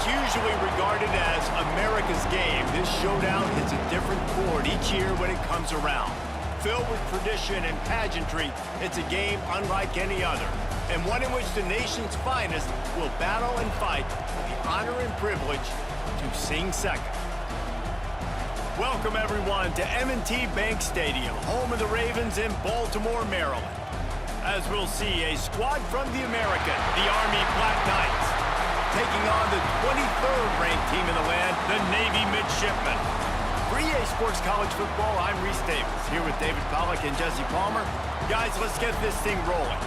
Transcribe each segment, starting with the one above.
It's usually regarded as America's game. This showdown hits a different chord each year when it comes around. Filled with tradition and pageantry, it's a game unlike any other, and one in which the nation's finest will battle and fight for the honor and privilege to sing second. Welcome, everyone, to M&T Bank Stadium, home of the Ravens in Baltimore, Maryland. As we'll see, a squad from the American, the Army Black Knights, taking on the 23rd ranked team in the land, the Navy Midshipmen. For EA Sports College Football, I'm Reese Davis, here with David Pollack and Jesse Palmer. Guys, let's get this thing rolling.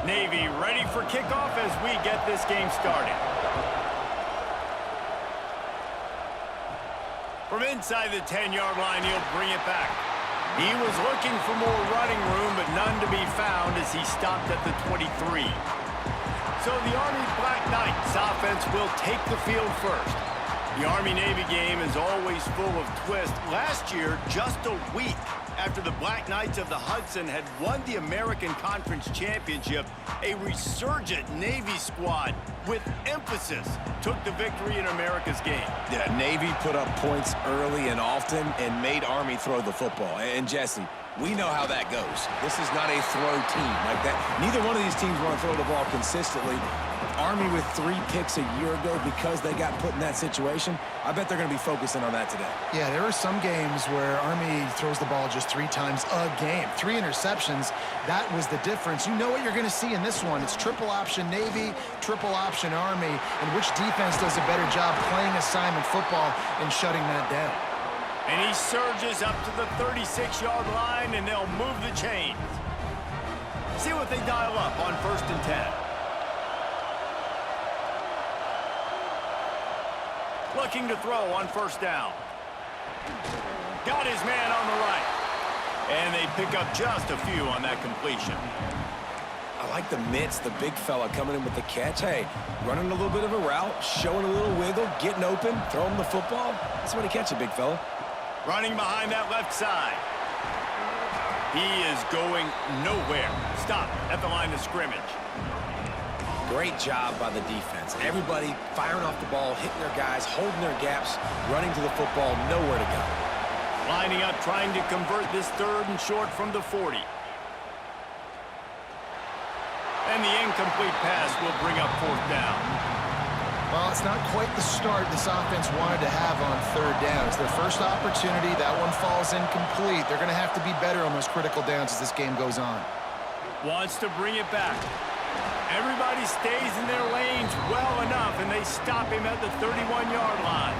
Navy ready for kickoff as we get this game started. From inside the 10-yard line, he'll bring it back. He was looking for more running room, but none to be found as he stopped at the 23. So the Army Black Knights offense will take the field first. The Army-Navy game is always full of twists. Last year, just a week after the Black Knights of the Hudson had won the American Conference Championship, a resurgent Navy squad with emphasis took the victory in America's game. Yeah, Navy put up points early and often and made Army throw the football. And Jesse, we know how that goes. This is not a throw team like that. Neither one of these teams want to throw the ball consistently. Army with 3 picks a year ago because they got put in that situation. I bet they're going to be focusing on that today. Yeah, there are some games where Army throws the ball just 3 times a game. 3 interceptions, that was the difference. You know what you're going to see in this one. It's triple option Navy, triple option Army, and which defense does a better job playing assignment football and shutting that down. And he surges up to the 36-yard line, and they'll move the chains. See what they dial up on 1st and 10. Looking to throw on 1st down. Got his man on the right. And they pick up just a few on that completion. I like the mitts, the big fella coming in with the catch. Hey, running a little bit of a route, showing a little wiggle, getting open, throwing the football. That's when he catch it, big fella. Running behind that left side. He is going nowhere. Stop at the line of scrimmage. Great job by the defense. Everybody firing off the ball, hitting their guys, holding their gaps, running to the football, nowhere to go. Lining up, trying to convert this 3rd and short from the 40. And the incomplete pass will bring up 4th down. Well, it's not quite the start this offense wanted to have on 3rd down. It's their first opportunity. That one falls incomplete. They're going to have to be better on those critical downs as this game goes on. Wants to bring it back. Everybody stays in their lanes well enough, and they stop him at the 31-yard line.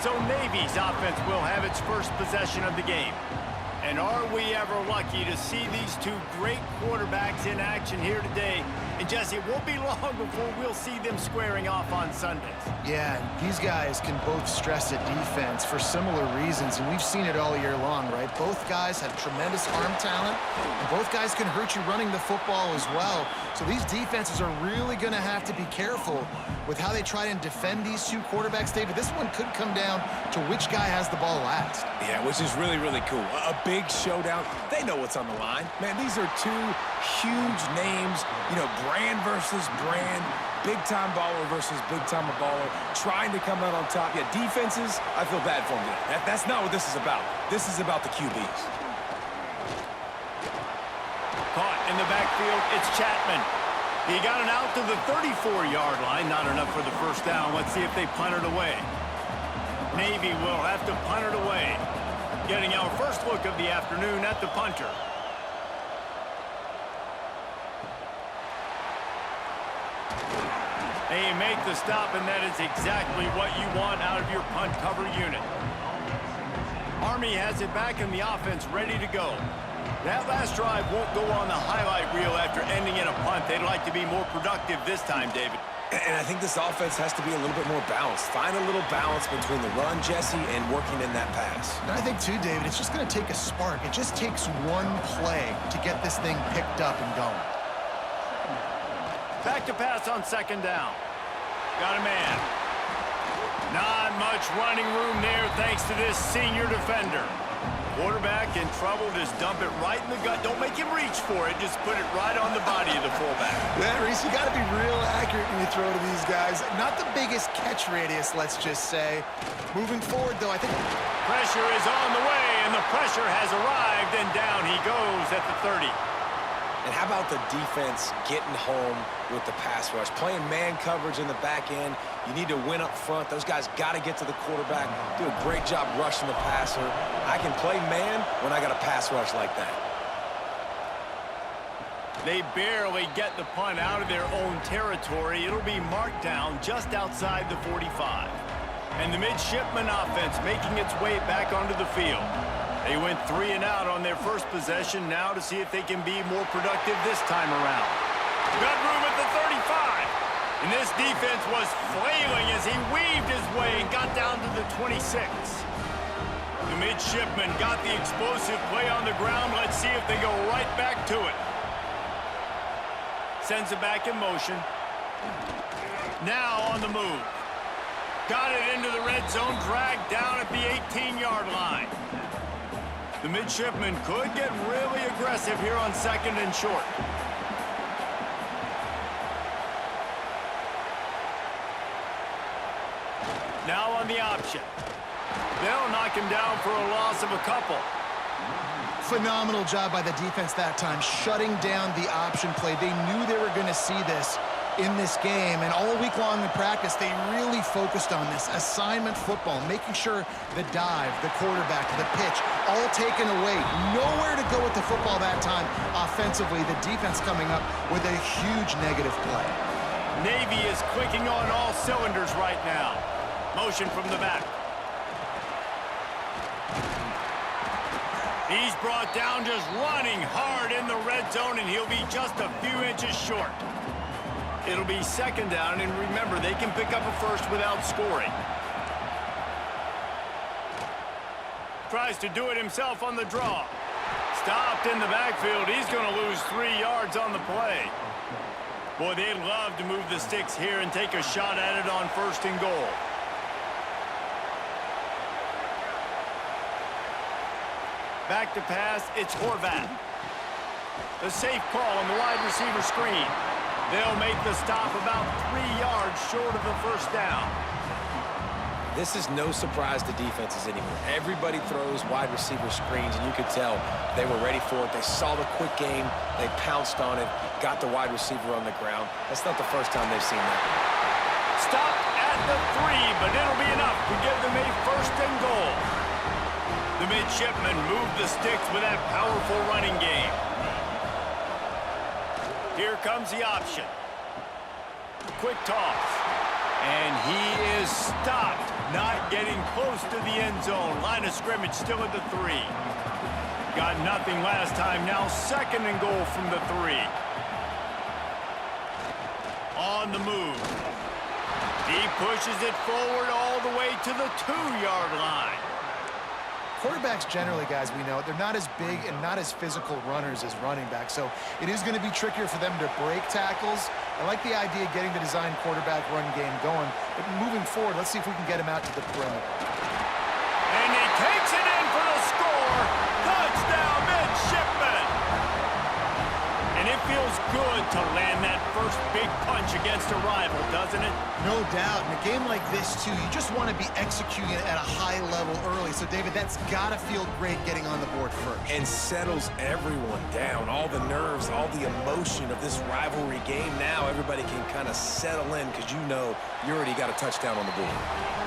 So Navy's offense will have its first possession of the game. And are we ever lucky to see these 2 great quarterbacks in action here today? And Jesse, it won't be long before we'll see them squaring off on Sundays. Yeah, these guys can both stress at defense for similar reasons, and we've seen it all year long, right? Both guys have tremendous arm talent, and both guys can hurt you running the football as well. So these defenses are really going to have to be careful with how they try and defend these 2 quarterbacks, David. This one could come down to which guy has the ball last. Yeah, which is really, really cool. A big showdown. They know what's on the line. Man, these are 2 huge names, you know, brand versus brand, big-time baller versus big-time baller, trying to come out on top. Yeah, defenses, I feel bad for them today. That's not what this is about. This is about the QBs. Caught in the backfield, it's Chapman. He got it out to the 34-yard line. Not enough for the 1st down. Let's see if they punt it away. Navy will have to punt it away. Getting our first look of the afternoon at the punter. They make the stop, and that is exactly what you want out of your punt cover unit. Army has it back in the offense, ready to go. That last drive won't go on the highlight reel after ending in a punt. They'd like to be more productive this time, David. And I think this offense has to be a little bit more balanced. Find a little balance between the run, Jesse, and working in that pass. And I think, too, David, it's just going to take a spark. It just takes one play to get this thing picked up and going. Back to pass on second down. Got a man. Not much running room there thanks to this senior defender. Quarterback in trouble, just dump it right in the gut. Don't make him reach for it. Just put it right on the body of the fullback. Yeah, Reese, you got to be real accurate when you throw to these guys. Not the biggest catch radius, let's just say. Moving forward, though, I think... Pressure is on the way, and the pressure has arrived, and down he goes at the 30. And how about the defense getting home with the pass rush? Playing man coverage in the back end. You need to win up front. Those guys got to get to the quarterback, do a great job rushing the passer. I can play man when I got a pass rush like that. They barely get the punt out of their own territory. It'll be marked down just outside the 45. And the midshipman offense making its way back onto the field. They went 3 and out on their first possession, now to see if they can be more productive this time around. Got room at the 35. And this defense was flailing as he weaved his way and got down to the 26. The midshipmen got the explosive play on the ground. Let's see if they go right back to it. Sends it back in motion. Now on the move. Got it into the red zone, dragged down at the 18-yard line. The midshipmen could get really aggressive here on second and short. Now on the option. They'll knock him down for a loss of a couple. Phenomenal job by the defense that time, shutting down the option play. They knew they were going to see this in this game, and all week long in practice, they really focused on this assignment football, making sure the dive, the quarterback, the pitch, all taken away. Nowhere to go with the football that time offensively. The defense coming up with a huge negative play. Navy is clicking on all cylinders right now. Motion from the back. He's brought down just running hard in the red zone, and he'll be just a few inches short. It'll be second down, and remember, they can pick up a first without scoring. Tries to do it himself on the draw. Stopped in the backfield. He's going to lose 3 yards on the play. Boy, they'd love to move the sticks here and take a shot at it on first and goal. Back to pass, it's Horvath. The safe call on the wide receiver screen. They'll make the stop about 3 yards short of the first down. This is no surprise to defenses anymore. Everybody throws wide receiver screens, and you could tell they were ready for it. They saw the quick game. They pounced on it, got the wide receiver on the ground. That's not the first time they've seen that. Stopped at the 3, but it'll be enough to give them a first and goal. The midshipmen moved the sticks with that powerful running game. Here comes the option. Quick toss. And he is stopped, not getting close to the end zone. Line of scrimmage still at the 3. Got nothing last time, now second and goal from the 3. On the move. He pushes it forward all the way to the 2-yard line. Quarterbacks generally, guys, we know, they're not as big and not as physical runners as running backs, so it is going to be trickier for them to break tackles. I like the idea of getting the design quarterback run game going, but moving forward, let's see if we can get him out to the perimeter. And he takes it in for the score. Touchdown, midshipmen. And it feels good to land that first big punch against a rival, doesn't it? No doubt. In a game like this, too, you just want to be executing it at a high level early. So, David, that's got to feel great getting on the board first. And settles everyone down. All the nerves, all the emotion of this rivalry game. Now everybody can kind of settle in because you know you already got a touchdown on the board.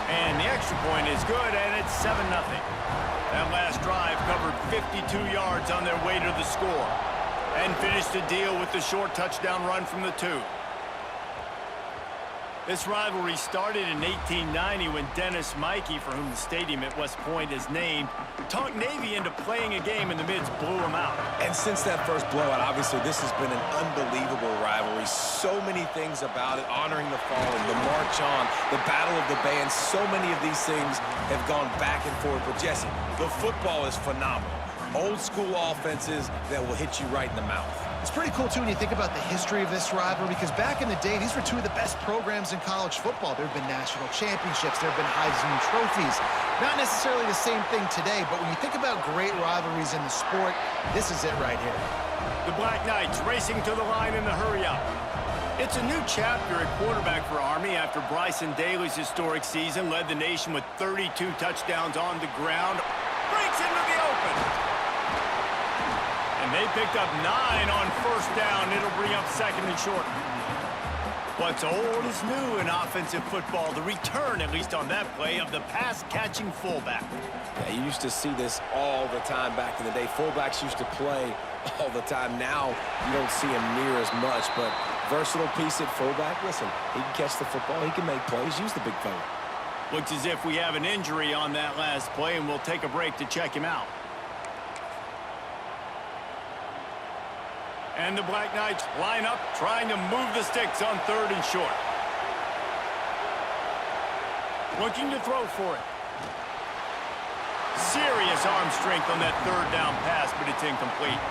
And the extra point is good, and it's 7-0. That last drive covered 52 yards on their way to the score. And finished the deal with the short touchdown run from the 2. This rivalry started in 1890 when Dennis Mikey, for whom the stadium at West Point is named, talked Navy into playing a game, and the Mids blew them out. And since that first blowout, obviously, this has been an unbelievable rivalry. So many things about it, honoring the fallen, the march on, the battle of the bands. So many of these things have gone back and forth. But, Jesse, the football is phenomenal. Old school offenses that will hit you right in the mouth. It's pretty cool, too, when you think about the history of this rivalry, because back in the day, these were two of the best programs in college football. There have been national championships. There have been Heisman trophies. Not necessarily the same thing today, but when you think about great rivalries in the sport, this is it right here. The Black Knights racing to the line in the hurry-up. It's a new chapter at quarterback for Army after Bryson Daly's historic season led the nation with 32 touchdowns on the ground. Breaks into the open. And they picked up 9 on first down. It'll bring up second and short. What's old is new in offensive football. The return, at least on that play, of the pass-catching fullback. Yeah, you used to see this all the time back in the day. Fullbacks used to play all the time. Now you don't see him near as much, but versatile piece at fullback. Listen, he can catch the football. He can make plays. Use the big fella. Looks as if we have an injury on that last play, and we'll take a break to check him out. And the Black Knights line up, trying to move the sticks on third and short. Looking to throw for it. Serious arm strength on that third down pass, but it's incomplete.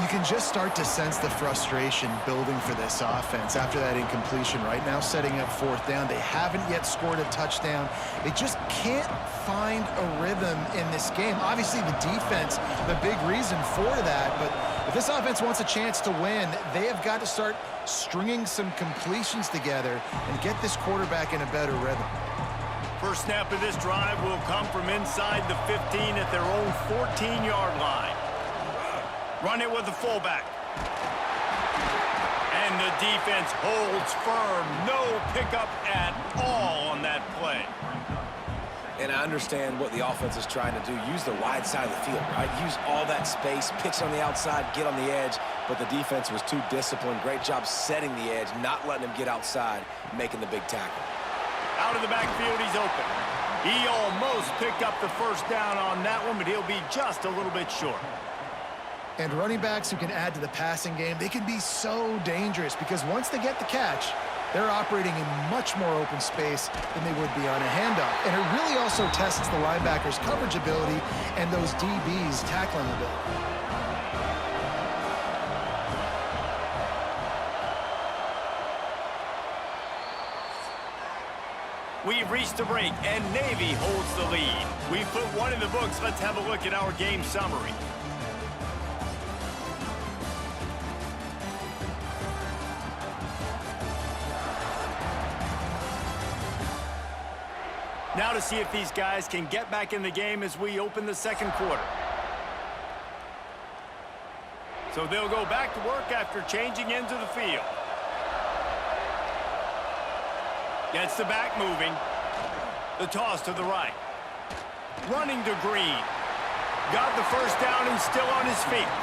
You can just start to sense the frustration building for this offense after that incompletion. Right now, setting up fourth down. They haven't yet scored a touchdown. They just can't find a rhythm in this game. Obviously, the defense, the big reason for that, but if this offense wants a chance to win, they have got to start stringing some completions together and get this quarterback in a better rhythm. First snap of this drive will come from inside the 15 at their own 14-yard line. Run it with the fullback. And the defense holds firm. No pickup at all on that play. And I understand what the offense is trying to do. Use the wide side of the field, right? Use all that space, pitch on the outside, get on the edge. But the defense was too disciplined. Great job setting the edge, not letting him get outside, making the big tackle. Out of the backfield, he's open. He almost picked up the first down on that one, but he'll be just a little bit short. And running backs who can add to the passing game, they can be so dangerous because once they get the catch, they're operating in much more open space than they would be on a handoff. And it really also tests the linebackers' coverage ability and those DBs' tackling ability. We've reached the break, and Navy holds the lead. We've put one in the books. Let's have a look at our game summary. Now to see if these guys can get back in the game as we open the second quarter. So they'll go back to work after changing into the field. Gets the back moving. The toss to the right. Running to Green. Got the first down and still on his feet.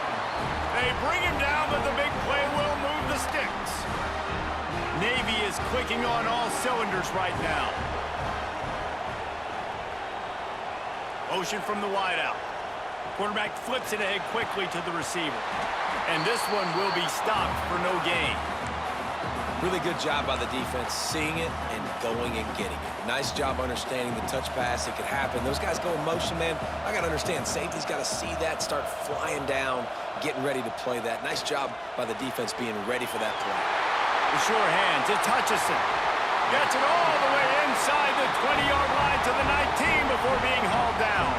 They bring him down, but the big play will move the sticks. Navy is clicking on all cylinders right now. Motion from the wideout. Quarterback flips it ahead quickly to the receiver. And this one will be stopped for no gain. Really good job by the defense, seeing it and going and getting it. Nice job understanding the touch pass. It could happen. Those guys go in motion, man. I got to understand, safety's got to see that, start flying down, getting ready to play that. Nice job by the defense being ready for that play. The sure hands, it's Hutchison. Gets it all the way inside the 20-yard line to the 19 before being hauled down.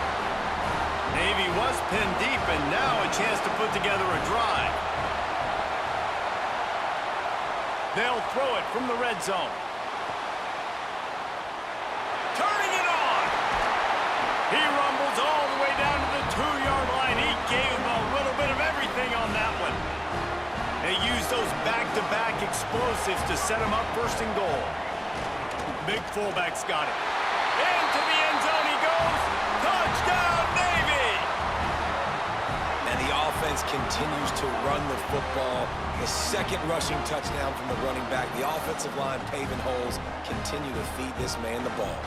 Navy was pinned deep, and now a chance to put together a drive. They'll throw it from the red zone. Turning it on. He rumbles all the way down to the 2-yard line. He gave a little bit of everything on that one. They use those back-to-back explosives to set him up first and goal. Big fullback's got it. Into the end zone he goes. Touchdown, Navy! And the offense continues to run the football. The second rushing touchdown from the running back. The offensive line paving holes. Continue to feed this man the ball.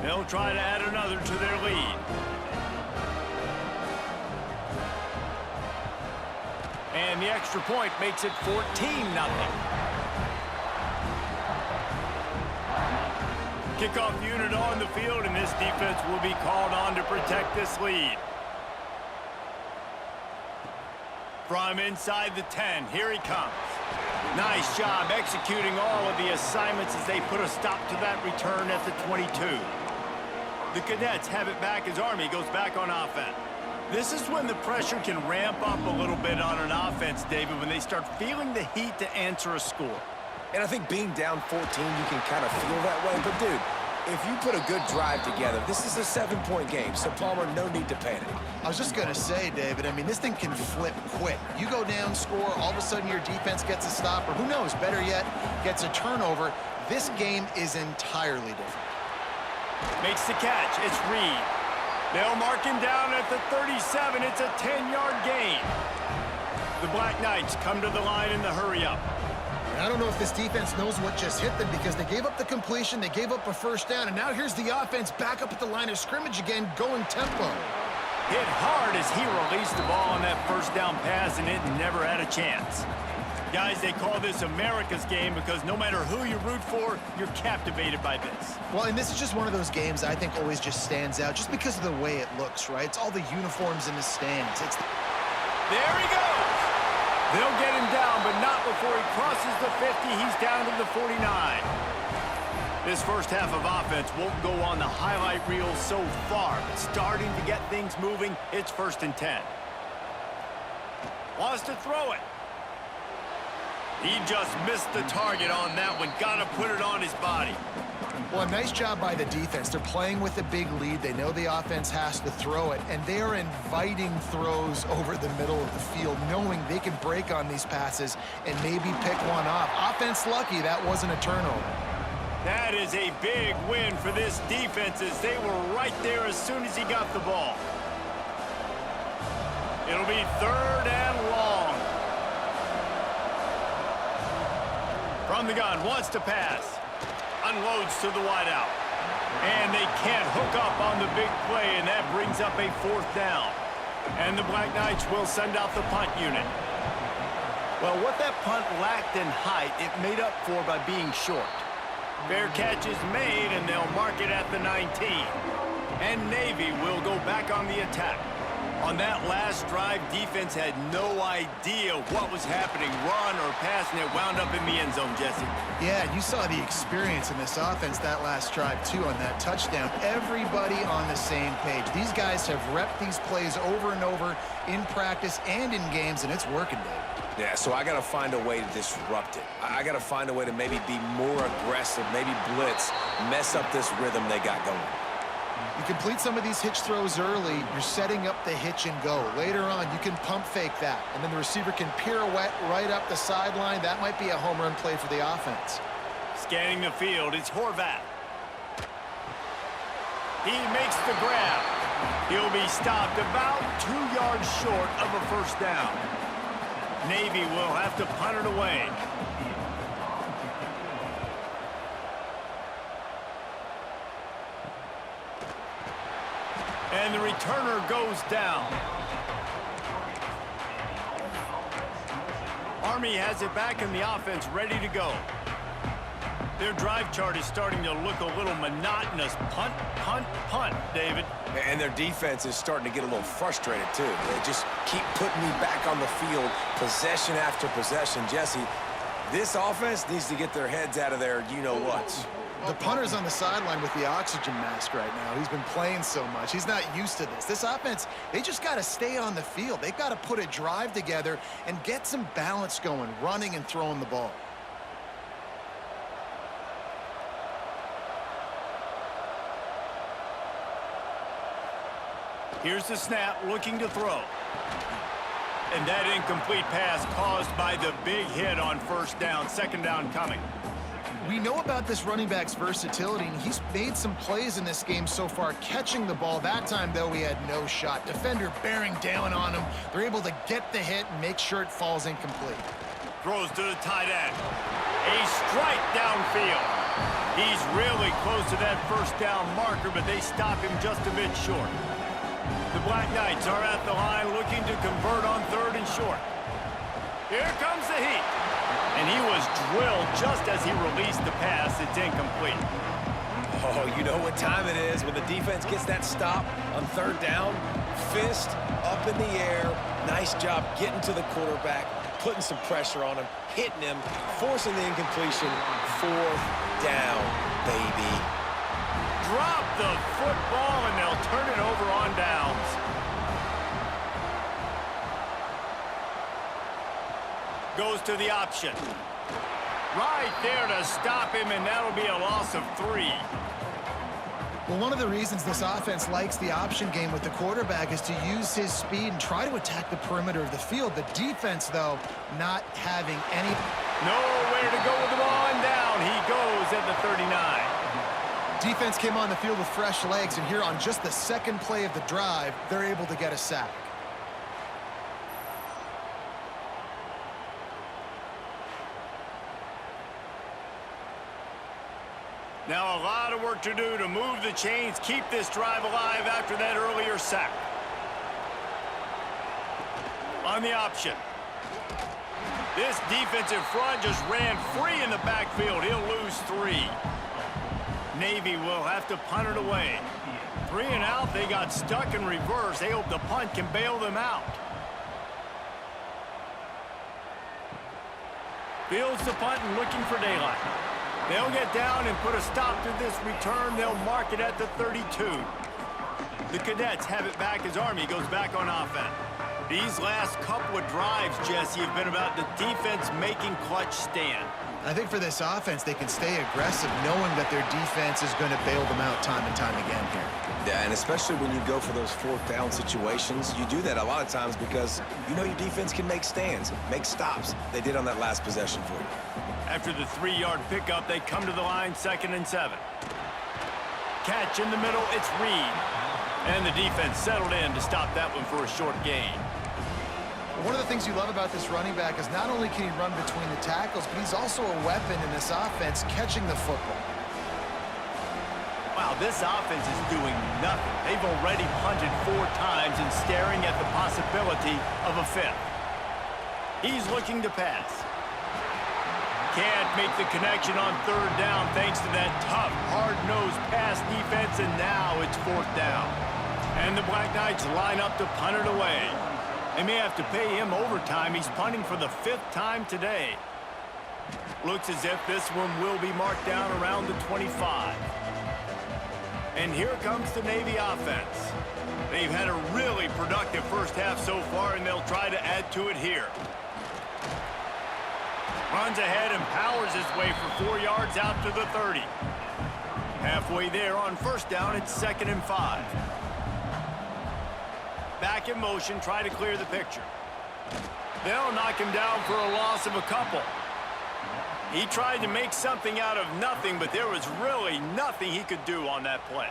They'll try to add another to their lead. And the extra point makes it 14-0. Kickoff unit on the field, and this defense will be called on to protect this lead. From inside the 10, here he comes. Nice job executing all of the assignments as they put a stop to that return at the 22. The Cadets have it back as Army goes back on offense. This is when the pressure can ramp up a little bit on an offense, David, when they start feeling the heat to answer a score. And I think being down 14, you can kind of feel that way. But, dude, if you put a good drive together, this is a 7-point game, so Palmer, no need to panic. I was just going to say, David, I mean, this thing can flip quick. You go down, score, all of a sudden your defense gets a stop, or who knows, better yet, gets a turnover. This game is entirely different. Makes the catch. It's Reed. They'll mark him down at the 37. It's a 10-yard gain. The Black Knights come to the line in the hurry-up. I don't know if this defense knows what just hit them because they gave up the completion, they gave up a first down, and now here's the offense back up at the line of scrimmage again, going tempo. Hit hard as he released the ball on that first down pass, and it never had a chance. Guys, they call this America's game because no matter who you root for, you're captivated by this. Well, and this is just one of those games I think always just stands out just because of the way it looks, right? It's all the uniforms in the stands. There he goes! They'll get him down, but not before he crosses the 50. He's down to the 49. This first half of offense won't go on the highlight reel so far, but starting to get things moving, it's 1st and 10. Wants to throw it. He just missed the target on that one. Got to put it on his body. Well, a nice job by the defense. They're playing with a big lead. They know the offense has to throw it, and they are inviting throws over the middle of the field, knowing they can break on these passes and maybe pick one off. Offense lucky that wasn't a turnover. That is a big win for this defense as they were right there as soon as he got the ball. It'll be 3rd and long. From the gun, wants to pass. Unloads to the wideout. And they can't hook up on the big play, and that brings up a 4th down. And the Black Knights will send out the punt unit. Well, what that punt lacked in height, it made up for by being short. Fair catch is made, and they'll mark it at the 19. And Navy will go back on the attack. On that last drive, defense had no idea what was happening, run or pass, and it wound up in the end zone, Jesse. Yeah, you saw the experience in this offense that last drive, too, on that touchdown. Everybody on the same page. These guys have repped these plays over and over in practice and in games, and it's working, Dave. Yeah, so I got to find a way to disrupt it. I got to find a way to maybe be more aggressive, maybe blitz, mess up this rhythm they got going. You complete some of these hitch throws early, you're setting up the hitch and go. Later on, you can pump fake that, and then the receiver can pirouette right up the sideline. That might be a home run play for the offense. Scanning the field, it's Horvath. He makes the grab. He'll be stopped about 2 yards short of a first down. Navy will have to punt it away. And the returner goes down. Army has it back in the offense, ready to go. Their drive chart is starting to look a little monotonous. Punt, punt, punt, David. And their defense is starting to get a little frustrated, too. They just keep putting me back on the field, possession after possession. Jesse, this offense needs to get their heads out of their you-know-whats. The punter's on the sideline with the oxygen mask right now. He's been playing so much. He's not used to this. This offense, they just got to stay on the field. They've got to put a drive together and get some balance going, running and throwing the ball. Here's the snap, looking to throw. And that incomplete pass caused by the big hit on first down, 2nd down coming. We know about this running back's versatility, and he's made some plays in this game so far, catching the ball. That time, though, he had no shot. Defender bearing down on him. They're able to get the hit and make sure it falls incomplete. Throws to the tight end. A strike downfield. He's really close to that first down marker, but they stop him just a bit short. The Black Knights are at the line looking to convert on 3rd and short. Here comes the heat. And he was drilled just as he released the pass. It's incomplete. Oh, you know what time it is when the defense gets that stop on third down. Fist up in the air. Nice job getting to the quarterback, putting some pressure on him, hitting him, forcing the incompletion. Fourth down, baby. Drop the football, and they'll turn it over on downs. Goes to the option. Right there to stop him, and that'll be a loss of 3. Well, one of the reasons this offense likes the option game with the quarterback is to use his speed and try to attack the perimeter of the field. The defense, though, not having any... Nowhere to go with the ball, and down he goes at the 39. Defense came on the field with fresh legs, and here on just the second play of the drive, they're able to get a sack. Now a lot of work to do to move the chains, keep this drive alive after that earlier sack. On the option. This defensive front just ran free in the backfield. He'll lose 3. Navy will have to punt it away. 3 and out. They got stuck in reverse. They hope the punt can bail them out. Fields the punt and looking for daylight. They'll get down and put a stop to this return. They'll mark it at the 32. The Cadets have it back as Army goes back on offense. These last couple of drives, Jesse, have been about the defense making clutch stand. I think for this offense, they can stay aggressive knowing that their defense is going to bail them out time and time again here. Yeah, and especially when you go for those fourth down situations, you do that a lot of times because you know your defense can make stands, make stops. They did on that last possession for you. After the 3-yard pickup, they come to the line, 2nd and 7. Catch in the middle, it's Reed. And the defense settled in to stop that one for a short gain. One of the things you love about this running back is not only can he run between the tackles, but he's also a weapon in this offense catching the football. Wow, this offense is doing nothing. They've already punted 4 times and staring at the possibility of a 5th. He's looking to pass. Can't make the connection on 3rd down thanks to that tough, hard-nosed pass defense, and now it's 4th down. And the Black Knights line up to punt it away. They may have to pay him overtime. He's punting for the 5th time today. Looks as if this one will be marked down around the 25. And here comes the Navy offense. They've had a really productive first half so far, and they'll try to add to it here. Runs ahead and powers his way for 4 yards out to the 30. Halfway there on 1st down, it's 2nd and 5. Back in motion, try to clear the picture. They'll knock him down for a loss of a couple. He tried to make something out of nothing, but there was really nothing he could do on that play.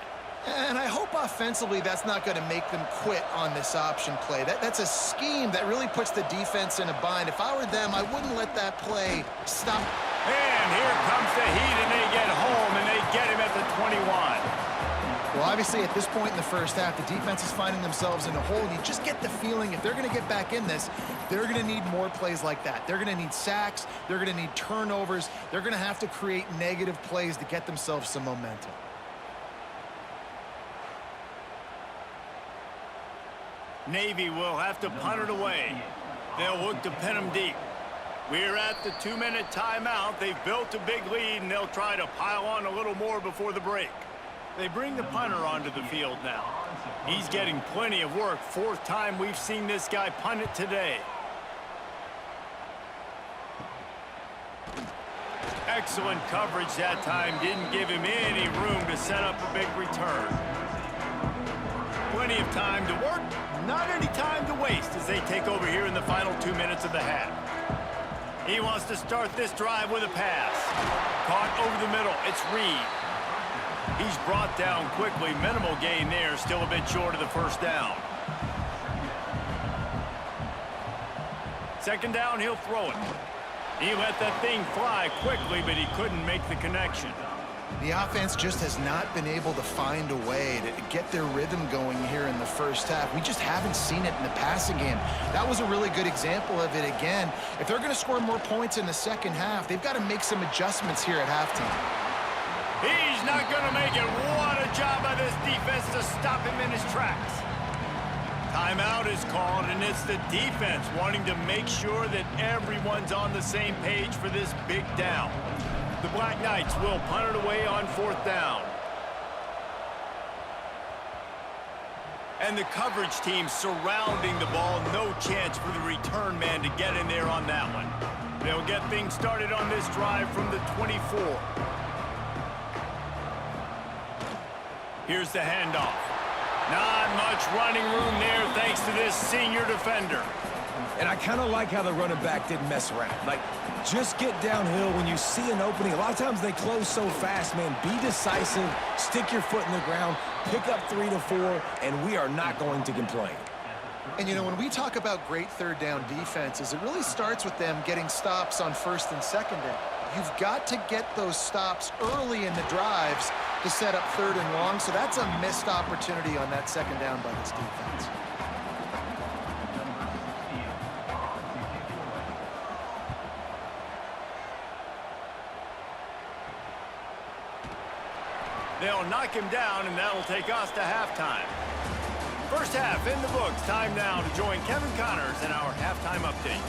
And I hope offensively that's not going to make them quit on this option play. That's a scheme that really puts the defense in a bind. If I were them, I wouldn't let that play stop. And here comes the heat, and they get home, and they get him at the 21. Well, obviously, at this point in the first half, the defense is finding themselves in a hole. And you just get the feeling if they're going to get back in this, they're going to need more plays like that. They're going to need sacks. They're going to need turnovers. They're going to have to create negative plays to get themselves some momentum. Navy will have to punt it away. They'll look to pin them deep. We're at the 2-minute timeout. They've built a big lead, and they'll try to pile on a little more before the break. They bring the punter onto the field now. He's getting plenty of work. 4th time we've seen this guy punt it today. Excellent coverage that time. Didn't give him any room to set up a big return. Plenty of time to work. Not any time to waste as they take over here in the final 2 minutes of the half. He wants to start this drive with a pass. Caught over the middle. It's Reed. He's brought down quickly. Minimal gain there. Still a bit short of the 1st down. 2nd down, he'll throw it. He let that thing fly quickly, but he couldn't make the connection. The offense just has not been able to find a way to get their rhythm going here in the first half. We just haven't seen it in the passing game. That was a really good example of it again. If they're going to score more points in the second half, they've got to make some adjustments here at halftime. He's not going to make it. What a job by this defense to stop him in his tracks. Timeout is called, and it's the defense wanting to make sure that everyone's on the same page for this big down. The Black Knights will punt it away on 4th down. And the coverage team surrounding the ball. No chance for the return man to get in there on that one. They'll get things started on this drive from the 24. Here's the handoff. Not much running room there thanks to this senior defender. And I kind of like how the running back didn't mess around. Like, just get downhill when you see an opening. A lot of times they close so fast, man. Be decisive, stick your foot in the ground, pick up 3 to 4, and we are not going to complain. And, you know, when we talk about great 3rd down defenses, it really starts with them getting stops on 1st and 2nd down. You've got to get those stops early in the drives to set up 3rd and long, so that's a missed opportunity on that 2nd down by this defense. They'll knock him down, and that'll take us to halftime. First half in the books. Time now to join Kevin Connors in our halftime update.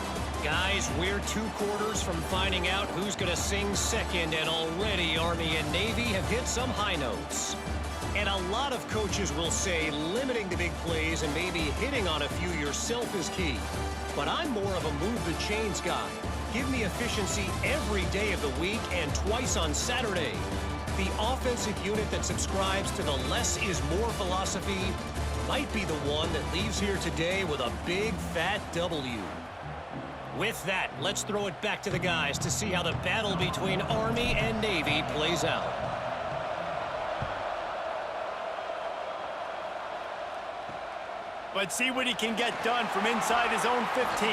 Guys, we're 2 quarters from finding out who's going to sing second, and already Army and Navy have hit some high notes. And a lot of coaches will say limiting the big plays and maybe hitting on a few yourself is key. But I'm more of a move the chains guy. Give me efficiency every day of the week and twice on Saturday. The offensive unit that subscribes to the less is more philosophy might be the one that leaves here today with a big fat W. With that, let's throw it back to the guys to see how the battle between Army and Navy plays out. But see what he can get done from inside his own 15.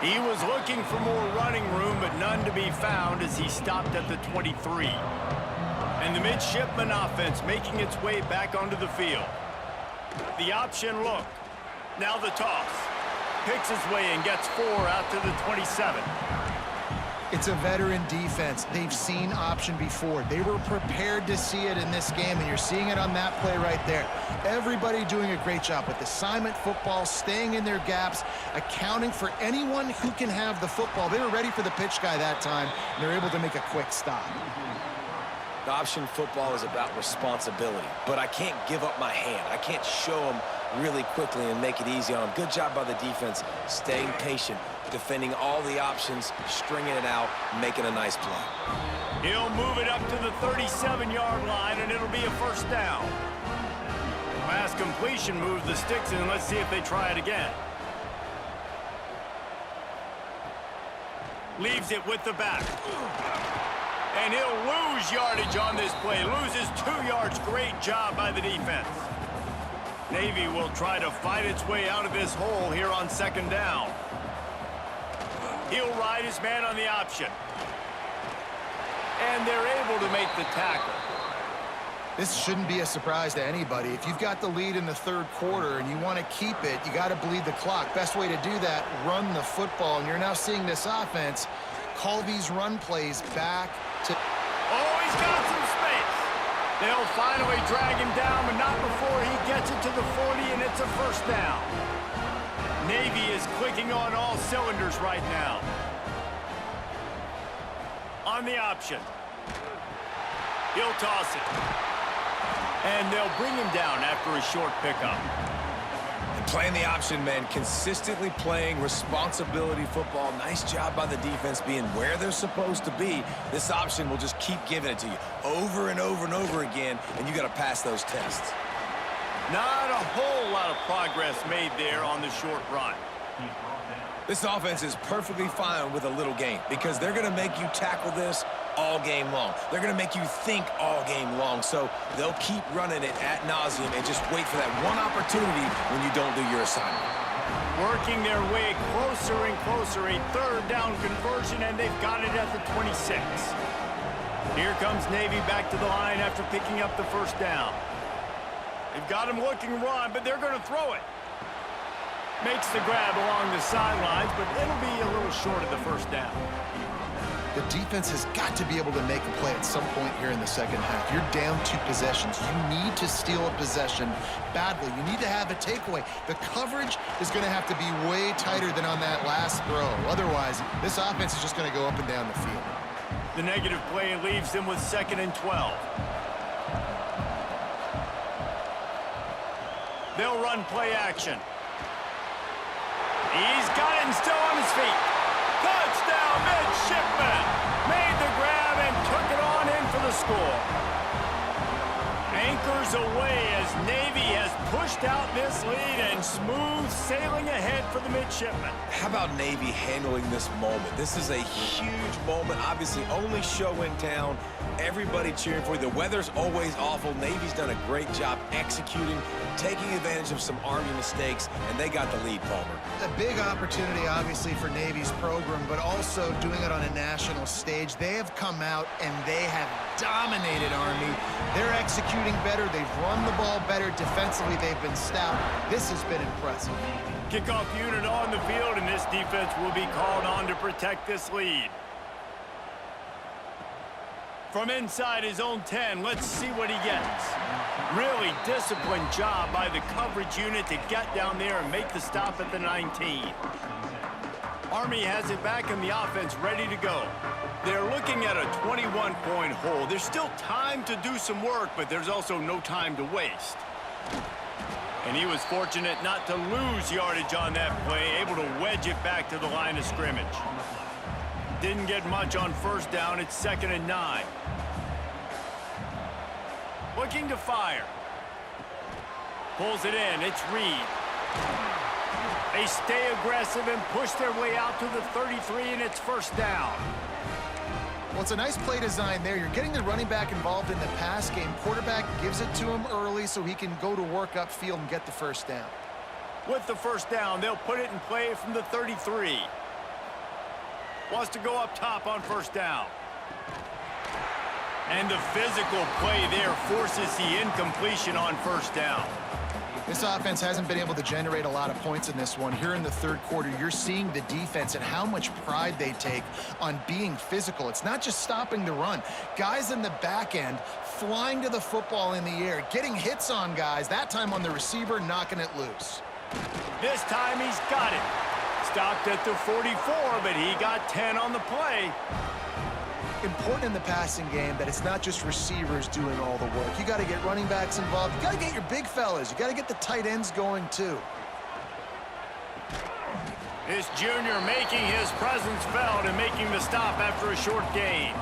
He was looking for more running room, but none to be found as he stopped at the 23. And the midshipman offense making its way back onto the field. The option look. Now the toss. Picks his way and gets 4 out to the 27. It's a veteran defense. They've seen option before. They were prepared to see it in this game, and you're seeing it on that play right there. Everybody doing a great job with assignment football, staying in their gaps, accounting for anyone who can have the football. They were ready for the pitch guy that time, and they're able to make a quick stop. Option football is about responsibility, but I can't give up my hand. I can't show them really quickly and make it easy on them. Good job by the defense, staying patient, defending all the options, stringing it out, making a nice play. He'll move it up to the 37-yard line, and it'll be a 1st down. Pass completion moves the sticks in. Let's see if they try it again. Leaves it with the back. And he'll lose yardage on this play. Loses 2 yards. Great job by the defense. Navy will try to fight its way out of this hole here on 2nd down. He'll ride his man on the option. And they're able to make the tackle. This shouldn't be a surprise to anybody. If you've got the lead in the 3rd quarter and you want to keep it, you got to bleed the clock. Best way to do that, run the football. And you're now seeing this offense call these run plays back to... Oh, he's got some space. They'll finally drag him down, but not before he gets it to the 40, and it's a 1st down. Navy is clicking on all cylinders right now. On the option. He'll toss it. And they'll bring him down after a short pickup. Playing the option, man, consistently playing responsibility football. Nice job by the defense being where they're supposed to be. This option will just keep giving it to you over and over and over again, and you got to pass those tests. Not a whole lot of progress made there on the short run. This offense is perfectly fine with a little game because they're going to make you tackle this all game long. They're going to make you think all game long. So they'll keep running it ad nauseum and just wait for that one opportunity when you don't do your assignment. Working their way closer and closer, a 3rd down conversion, and they've got it at the 26. Here comes Navy back to the line after picking up the 1st down. They've got him looking run, but they're going to throw it. Makes the grab along the sidelines, but it'll be a little short of the first down. The defense has got to be able to make a play at some point here in the second half. You're down 2 possessions. You need to steal a possession badly. You need to have a takeaway. The coverage is going to have to be way tighter than on that last throw. Otherwise, this offense is just going to go up and down the field. The negative play leaves them with 2nd and 12. They'll run play action. He's got it and still on his feet. Touchdown, Midshipman! Made the grab and took it on in for the score. Anchors away as Navy has pushed out this lead and smooth sailing ahead for the Midshipmen. How about Navy handling this moment? This is a huge moment. Obviously, only show in town. Everybody cheering for you. The weather's always awful. Navy's done a great job executing, taking advantage of some Army mistakes, and they got the lead, Palmer. A big opportunity, obviously, for Navy's program, but also doing it on a national stage. They have come out and they have dominated Army. They're executing better. They've run the ball better. Defensively, they've been stout. This has been impressive. Kickoff unit on the field, and this defense will be called on to protect this lead. From inside his own 10, let's see what he gets. Really disciplined job by the coverage unit to get down there and make the stop at the 19. Army has it back in the offense ready to go. They're looking at a 21-point hole. There's still time to do some work, but there's also no time to waste. And he was fortunate not to lose yardage on that play, able to wedge it back to the line of scrimmage. Didn't get much on first down. It's 2nd and 9. Looking to fire. Pulls it in. It's Reed. They stay aggressive and push their way out to the 33, and it's 1st down. Well, it's a nice play design there. You're getting the running back involved in the pass game. Quarterback gives it to him early so he can go to work upfield and get the 1st down. With the 1st down, they'll put it in play from the 33. Wants to go up top on 1st down. And the physical play there forces the incompletion on 1st down. This offense hasn't been able to generate a lot of points in this one. Here in the 3rd quarter, you're seeing the defense and how much pride they take on being physical. It's not just stopping the run. Guys in the back end flying to the football in the air, getting hits on guys, that time on the receiver, knocking it loose. This time he's got it. Stopped at the 44, but he got 10 on the play. Important in the passing game that it's not just receivers doing all the work. You got to get running backs involved. You got to get your big fellas. You got to get the tight ends going too. This junior making his presence felt and making the stop after a short gain.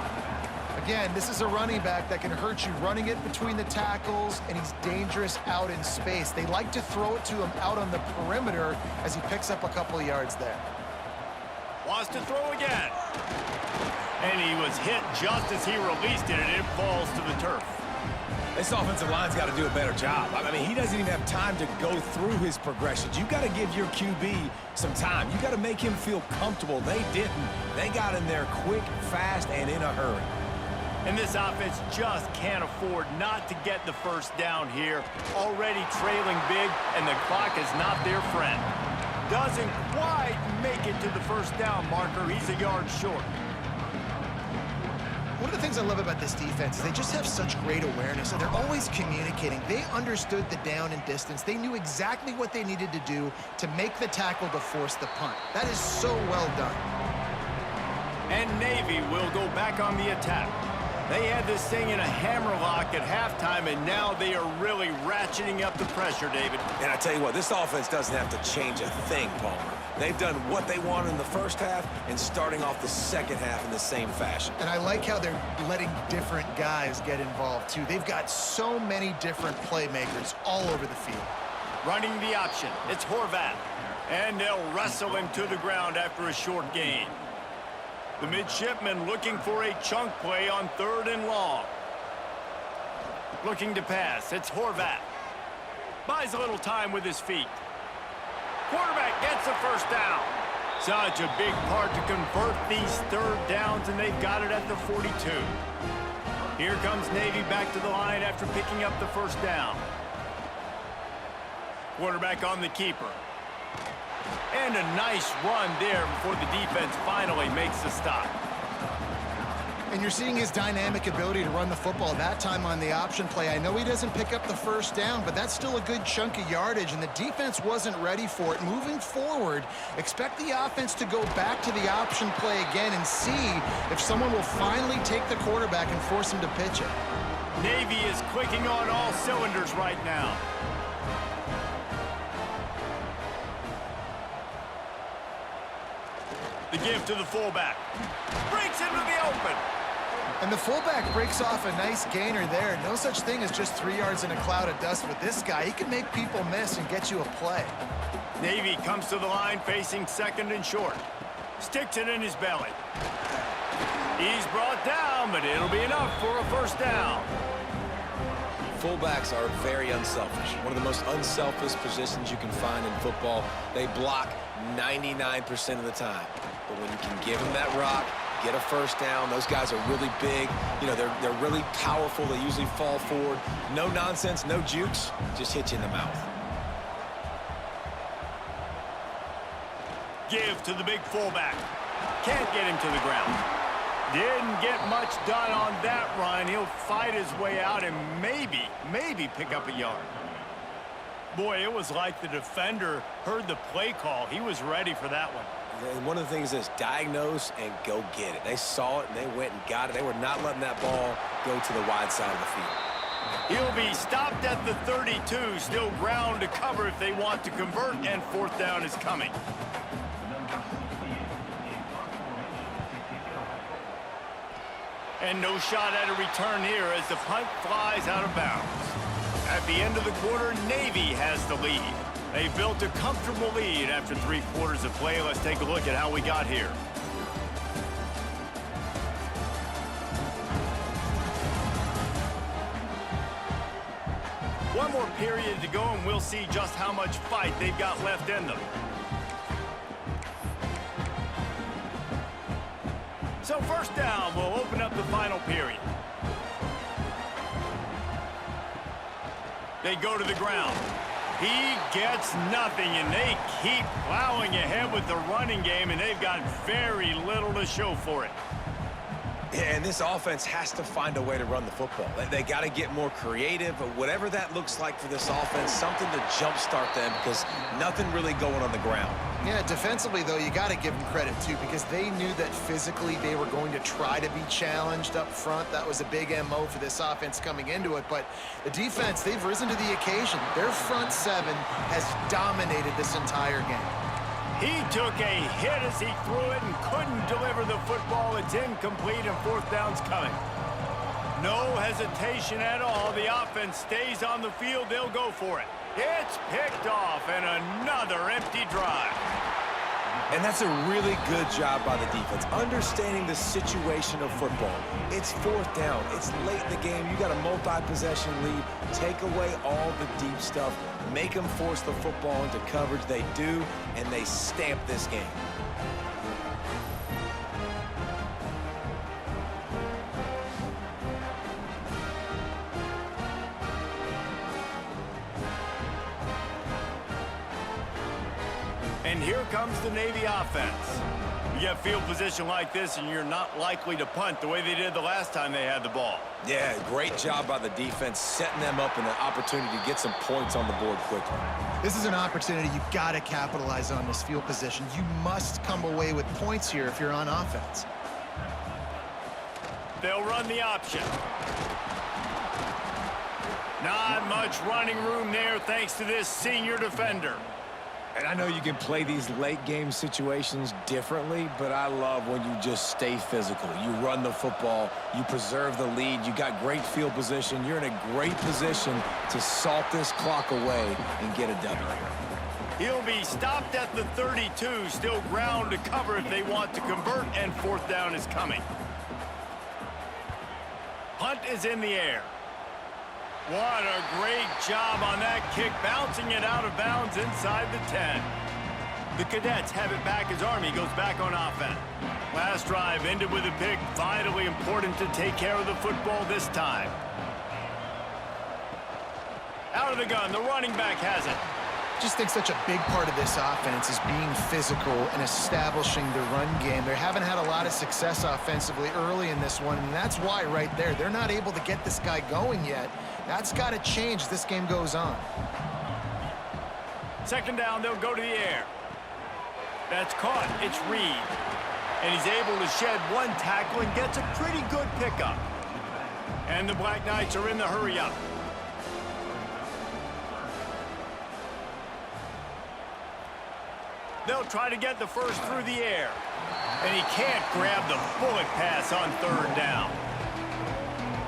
Again, this is a running back that can hurt you running it between the tackles, and he's dangerous out in space. They like to throw it to him out on the perimeter as he picks up a couple of yards there. Wants to throw again. And he was hit just as he released it, and it falls to the turf. This offensive line's got to do a better job. I mean, he doesn't even have time to go through his progressions. You got to give your QB some time. You got to make him feel comfortable. They didn't. They got in there quick, fast, and in a hurry. And this offense just can't afford not to get the 1st down here. Already trailing big, and the clock is not their friend. Doesn't quite make it to the 1st down marker. He's a yard short. One of the things I love about this defense is they just have such great awareness, and they're always communicating. They understood the down and distance. They knew exactly what they needed to do to make the tackle to force the punt. That is so well done. And Navy will go back on the attack. They had this thing in a hammerlock at halftime, and now they are really ratcheting up the pressure, David. And I tell you what, this offense doesn't have to change a thing, Palmer. They've done what they wanted in the 1st half and starting off the 2nd half in the same fashion. And I like how they're letting different guys get involved, too. They've got so many different playmakers all over the field. Running the option. It's Horvath. And they'll wrestle him to the ground after a short gain. The midshipmen looking for a chunk play on 3rd and long. Looking to pass. It's Horvath. Buys a little time with his feet. Quarterback gets the 1st down. Such a big part to convert these 3rd downs, and they've got it at the 42. Here comes Navy back to the line after picking up the 1st down. Quarterback on the keeper. And a nice run there before the defense finally makes the stop. And you're seeing his dynamic ability to run the football, that time on the option play. I know he doesn't pick up the first down, but that's still a good chunk of yardage, and the defense wasn't ready for it. Moving forward, expect the offense to go back to the option play again and see if someone will finally take the quarterback and force him to pitch it. Navy is clicking on all cylinders right now. The give to the fullback. Breaks into the open. And the fullback breaks off a nice gainer there. No such thing as just 3 yards in a cloud of dust with this guy. He can make people miss and get you a play. Navy comes to the line facing second and short. Sticks it in his belly. He's brought down, but it'll be enough for a first down. Fullbacks are very unselfish. One of the most unselfish positions you can find in football. They block 99% of the time. But when you can give them that rock, get a first down, those guys are really big. You know, they're really powerful. They usually fall forward. No nonsense, no jukes, just hit you in the mouth. Give to the big fullback. Can't get him to the ground. Didn't get much done on that run. He'll fight his way out and maybe pick up a yard. Boy, it was like the defender heard the play call. He was ready for that one. And one of the things is diagnose and go get it. They saw it and they went and got it. They were not letting that ball go to the wide side of the field. He'll be stopped at the 32. Still ground to cover if they want to convert, and fourth down is coming. And no shot at a return here as the punt flies out of bounds. At the end of the quarter, Navy has the lead. They built a comfortable lead after 3 quarters of play. Let's take a look at how we got here. One more period to go, and we'll see just how much fight they've got left in them. So first down will open up the final period. They go to the ground. He gets nothing, and they keep plowing ahead with the running game, and they've got very little to show for it. And this offense has to find a way to run the football. They got to get more creative, but whatever that looks like for this offense, something to jumpstart them because nothing really going on the ground. Yeah, defensively, though, you got to give them credit, too, because they knew that physically they were going to try to be challenged up front. That was a big MO for this offense coming into it. But the defense, they've risen to the occasion. Their front seven has dominated this entire game. He took a hit as he threw it and couldn't deliver the football. It's incomplete, and fourth down's coming. No hesitation at all. The offense stays on the field. They'll go for it. It's picked off, and another empty drive. And that's a really good job by the defense, understanding the situation of football. It's fourth down. It's late in the game. You got a multi-possession lead. Take away all the deep stuff. Make them force the football into coverage. They do, and they stamp this game. And here comes the Navy offense. You get field position like this, and you're not likely to punt the way they did the last time they had the ball. Yeah, great job by the defense, setting them up and an opportunity to get some points on the board quickly. This is an opportunity you've got to capitalize on, this field position. You must come away with points here if you're on offense. They'll run the option. Not much running room there thanks to this senior defender. And I know you can play these late game situations differently, but I love when you just stay physical. You run the football, you preserve the lead, you got great field position. You're in a great position to salt this clock away and get a W. He'll be stopped at the 32, still ground to cover if they want to convert, and fourth down is coming. Punt is in the air. What a great job on that kick, bouncing it out of bounds inside the 10. The Cadets have it back as Army goes back on offense. Last drive ended with a pick, vitally important to take care of the football this time. Out of the gun, the running back has it. Just think such a big part of this offense is being physical and establishing the run game. They haven't had a lot of success offensively early in this one, and that's why right there, they're not able to get this guy going yet. That's got to change as this game goes on. Second down, they'll go to the air. That's caught. It's Reed. And he's able to shed one tackle and gets a pretty good pickup. And the Black Knights are in the hurry-up. They'll try to get the first through the air. And he can't grab the bullet pass on third down.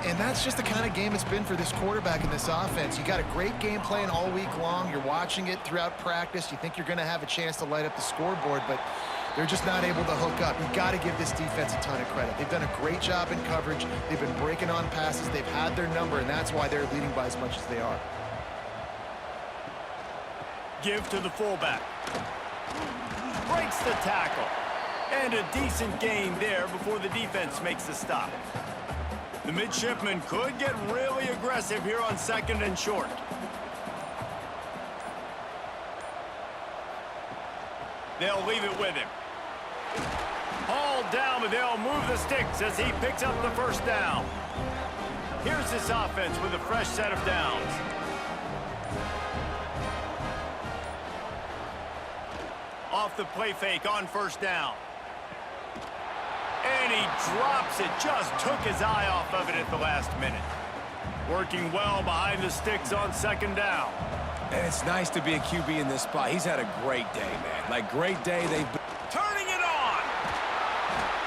And that's just the kind of game it's been for this quarterback in this offense. You got a great game plan all week long. You're watching it throughout practice. You think you're going to have a chance to light up the scoreboard, but they're just not able to hook up. You got to give this defense a ton of credit. They've done a great job in coverage. They've been breaking on passes. They've had their number, and that's why they're leading by as much as they are. Give to the fullback. Breaks the tackle. And a decent gain there before the defense makes the stop. The midshipman could get really aggressive here on second and short. They'll leave it with him. Hauled down, but they'll move the sticks as he picks up the first down. Here's this offense with a fresh set of downs. Off the play fake on first down. And he drops it. Just took his eye off of it at the last minute. Working well behind the sticks on second down. And it's nice to be a QB in this spot. He's had a great day, man. Like, great day. They've been turning it on.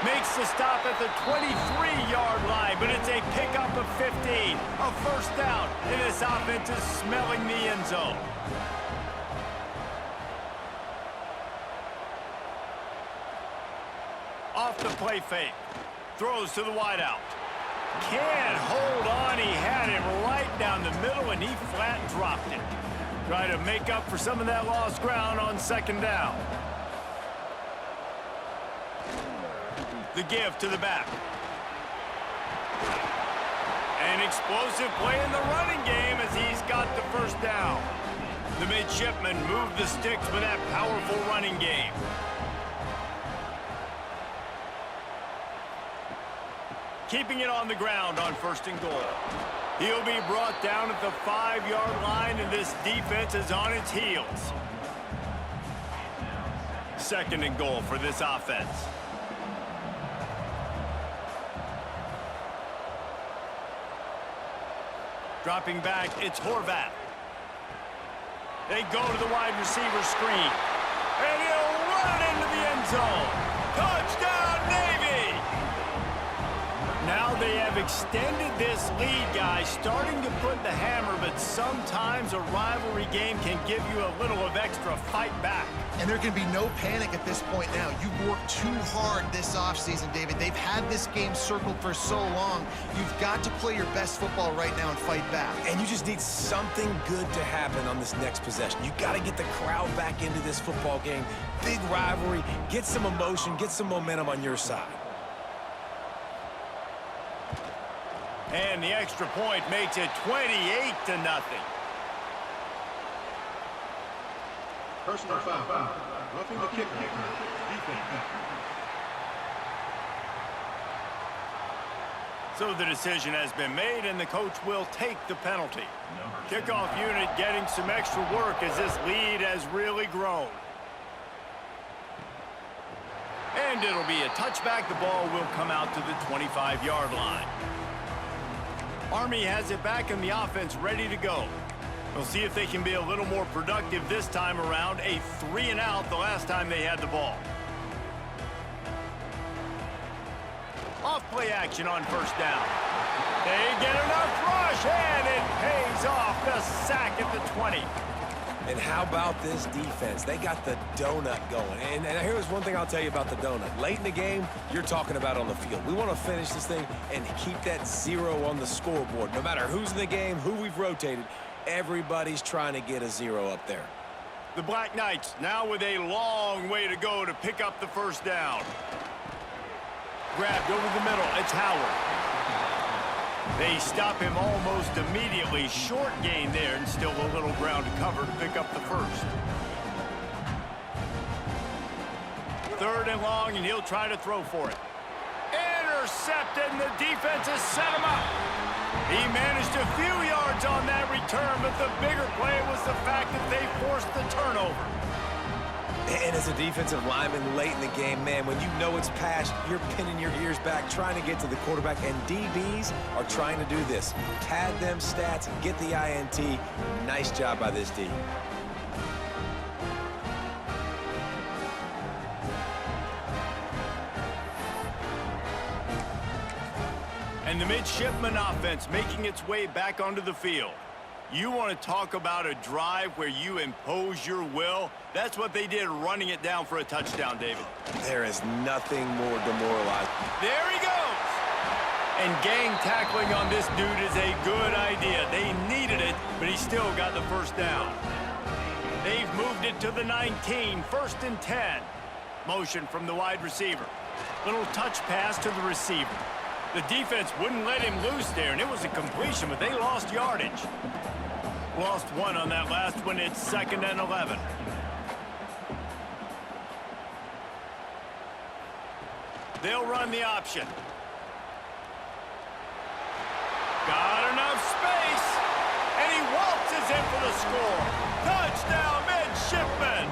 Makes the stop at the 23-yard line, but it's a pickup of 15. A first down, and this offense is smelling the end zone. Off the play fake. Throws to the wideout. Can't hold on. He had him right down the middle, and he flat dropped it. Try to make up for some of that lost ground on second down. The give to the back. An explosive play in the running game as he's got the first down. The midshipmen moved the sticks with that powerful running game. Keeping it on the ground on first and goal. He'll be brought down at the 5-yard line, and this defense is on its heels. Second and goal for this offense. Dropping back, it's Horvath. They go to the wide receiver screen. And he'll run it into the end zone. Touchdown, Navy! Now they have extended this lead, guys, starting to put the hammer, but sometimes a rivalry game can give you a little of extra fight back. And there can be no panic at this point now. You've worked too hard this offseason, David. They've had this game circled for so long. You've got to play your best football right now and fight back. And you just need something good to happen on this next possession. You got to get the crowd back into this football game. Big rivalry. Get some emotion. Get some momentum on your side. And the extra point makes it 28-0. Personal foul. Roughing the kicker. Defense. So the decision has been made, and the coach will take the penalty. Kickoff unit getting some extra work as this lead has really grown. And it'll be a touchback. The ball will come out to the 25-yard line. Army has it back in the offense ready to go. We'll see if they can be a little more productive this time around. A 3-and-out the last time they had the ball. Off play action on first down. They get enough rush, and it pays off. The sack at the 20. And how about this defense? They got the donut going. And here's one thing I'll tell you about the donut. Late in the game, you're talking about on the field. We want to finish this thing and keep that 0 on the scoreboard. No matter who's in the game, who we've rotated, everybody's trying to get a 0 up there. The Black Knights now with a long way to go to pick up the first down. Grabbed over the middle. It's Howard. They stop him almost immediately. Short gain there and still a little ground to cover to pick up the first. 3rd and long, and he'll try to throw for it. Intercepted, and the defense has set him up. He managed a few yards on that return, but the bigger play was the fact that they forced the turnover. And as a defensive lineman late in the game, man, when you know it's pass, you're pinning your ears back, trying to get to the quarterback, and DBs are trying to do this. Pad them stats, get the INT. Nice job by this D. And the midshipman offense making its way back onto the field. You want to talk about a drive where you impose your will? That's what they did, running it down for a touchdown, David. There is nothing more demoralizing. There he goes! And gang tackling on this dude is a good idea. They needed it, but he still got the first down. They've moved it to the 19, 1st and 10. Motion from the wide receiver. Little touch pass to the receiver. The defense wouldn't let him loose there, and it was a completion, but they lost yardage. Lost one on that last one. It's 2nd and 11. They'll run the option. Got enough space, and he waltzes in for the score. Touchdown, midshipman.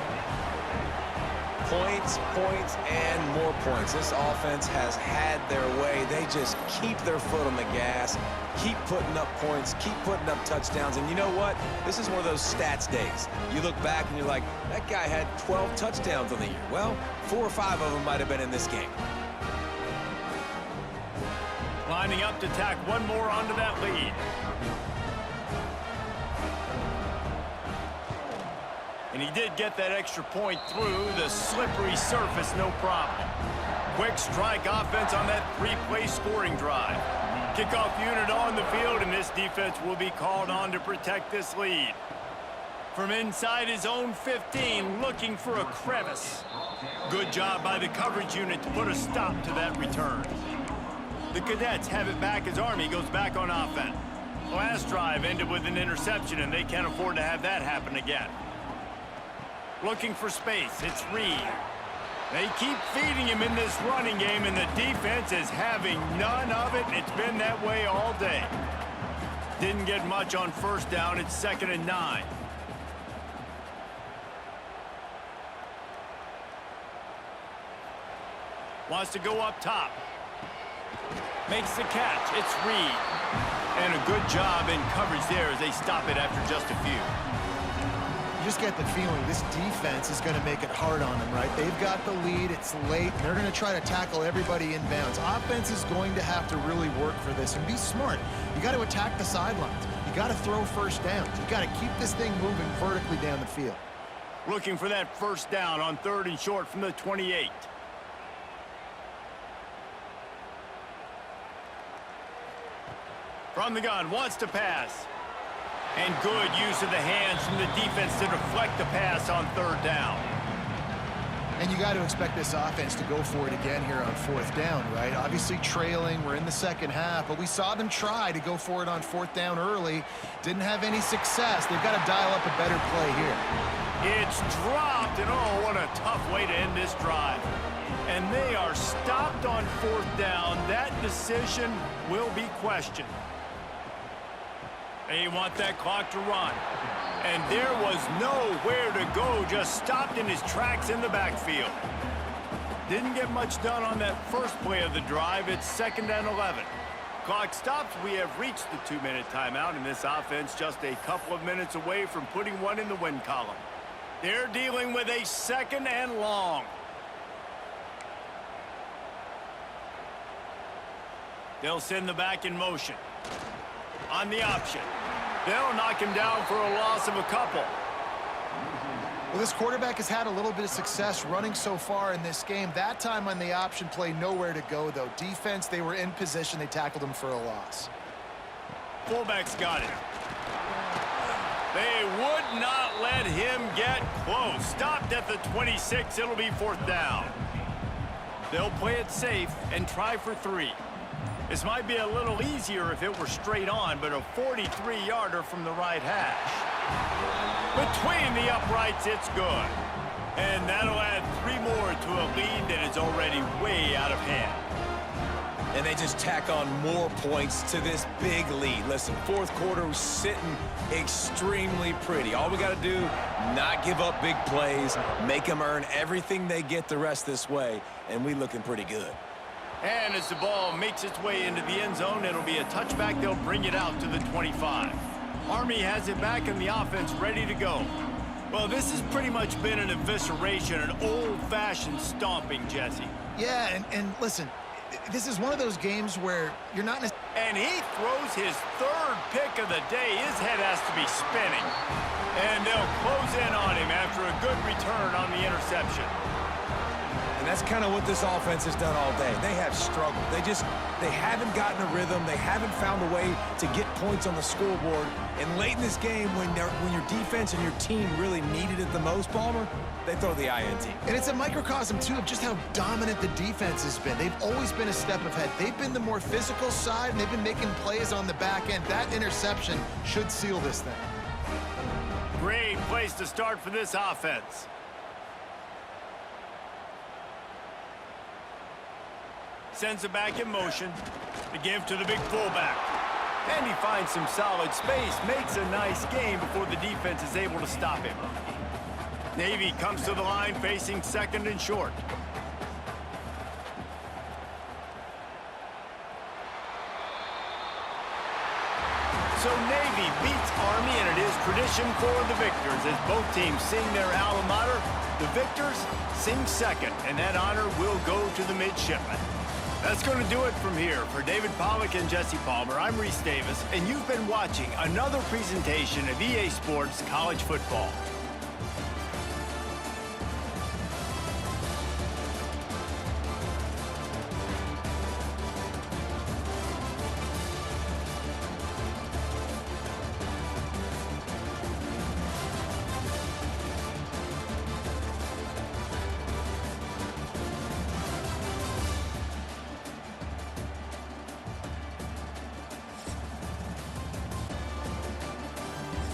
Points, points, and more points. This offense has had their way. They just keep their foot on the gas, keep putting up points, keep putting up touchdowns. And you know what? This is one of those stats days. You look back and you're like, that guy had 12 touchdowns on the year. Well, 4 or 5 of them might have been in this game. Lining up to tack one more onto that lead. And he did get that extra point through the slippery surface, no problem. Quick strike offense on that 3-play scoring drive. Kickoff unit on the field, and this defense will be called on to protect this lead. From inside his own 15, looking for a crevice. Good job by the coverage unit to put a stop to that return. The Cadets have it back as Army goes back on offense. Last drive ended with an interception, and they can't afford to have that happen again. Looking for space, it's Reed. They keep feeding him in this running game, and the defense is having none of it. It's been that way all day. Didn't get much on 1st down. It's 2nd and 9. Wants to go up top. Makes the catch. It's Reed. And a good job in coverage there as they stop it after just a few. You just get the feeling this defense is going to make it hard on them, right? They've got the lead, it's late, and they're going to try to tackle everybody inbounds. Offense is going to have to really work for this and be smart. You got to attack the sidelines. You got to throw 1st downs. You got to keep this thing moving vertically down the field. Looking for that 1st down on 3rd and short from the 28. From the gun, wants to pass. And good use of the hands from the defense to deflect the pass on 3rd down. And you got to expect this offense to go for it again here on 4th down, right? Obviously trailing, we're in the 2nd half, but we saw them try to go for it on 4th down early. Didn't have any success. They've got to dial up a better play here. It's dropped, and oh, what a tough way to end this drive. And they are stopped on 4th down. That decision will be questioned. They want that clock to run. And there was nowhere to go, just stopped in his tracks in the backfield. Didn't get much done on that first play of the drive. It's 2nd and 11. Clock stops. We have reached the 2-minute timeout, and this offense just a couple of minutes away from putting one in the win column. They're dealing with a 2nd and long. They'll send the back in motion. On the option. They'll knock him down for a loss of a couple. Well, this quarterback has had a little bit of success running so far in this game. That time on the option play, nowhere to go, though. Defense, they were in position. They tackled him for a loss. Fullback's got it. They would not let him get close. Stopped at the 26. It'll be 4th down. They'll play it safe and try for 3. This might be a little easier if it were straight on, but a 43-yarder from the right hash. Between the uprights, it's good. And that'll add 3 more to a lead that is already way out of hand. And they just tack on more points to this big lead. Listen, fourth quarter was sitting extremely pretty. All we got to do, not give up big plays, make them earn everything they get the rest this way, and we looking pretty good. And as the ball makes its way into the end zone, it'll be a touchback. They'll bring it out to the 25. Army has it back in the offense, ready to go. Well, this has pretty much been an evisceration, an old-fashioned stomping, Jesse. Yeah, and listen, this is one of those games where you're not necessarily... And he throws his 3rd pick of the day. His head has to be spinning. And they'll close in on him after a good return on the interception. And that's kind of what this offense has done all day. They have struggled. They haven't gotten a rhythm. They haven't found a way to get points on the scoreboard. And late in this game, when your defense and your team really needed it the most, Palmer, they throw the INT. And it's a microcosm, too, of just how dominant the defense has been. They've always been a step ahead. They've been the more physical side, and they've been making plays on the back end. That interception should seal this thing. Great place to start for this offense. Sends it back in motion. The give to the big fullback. And he finds some solid space. Makes a nice game before the defense is able to stop him. Navy comes to the line facing 2nd and short. So Navy beats Army, and it is tradition for the victors as both teams sing their alma mater. The victors sing 2nd, and that honor will go to the midshipmen. That's going to do it from here. For David Pollack and Jesse Palmer, I'm Reese Davis, and you've been watching another presentation of EA Sports College Football.